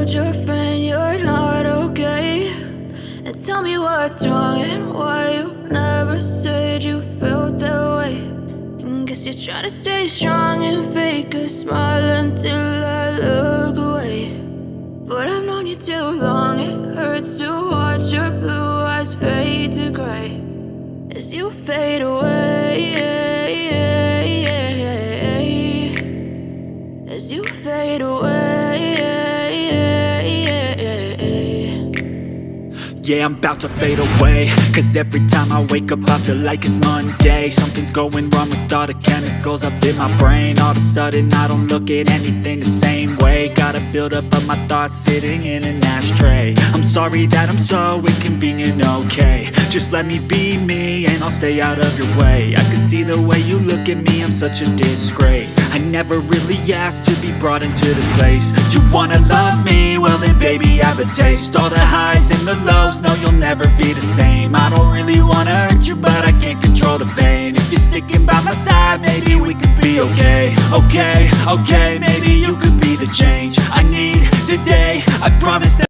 told your friend you're not okay, and tell me what's wrong and why you never said you felt that way. And guess you're trying to stay strong and fake a smile until I look away. But I've known you too long, it hurts to watch your blue eyes fade to gray as you fade away, as you fade away. Yeah, I'm about to fade away, cause every time I wake up I feel like it's Monday. Something's going wrong with all the chemicals up in my brain. All of a sudden I don't look at anything the same way. Gotta build up of my thoughts sitting in an ashtray. I'm sorry that I'm so inconvenient, okay. Just let me be me and I'll stay out of your way. I can see the way you look at me, I'm such a disgrace. I never really asked to be brought into this place. You wanna love me? Well then baby I have a taste. All the highs and the lows, no you'll never be the same. I don't really wanna hurt you but I can't control the pain. If you're sticking by my side maybe we could be okay. Okay, okay, maybe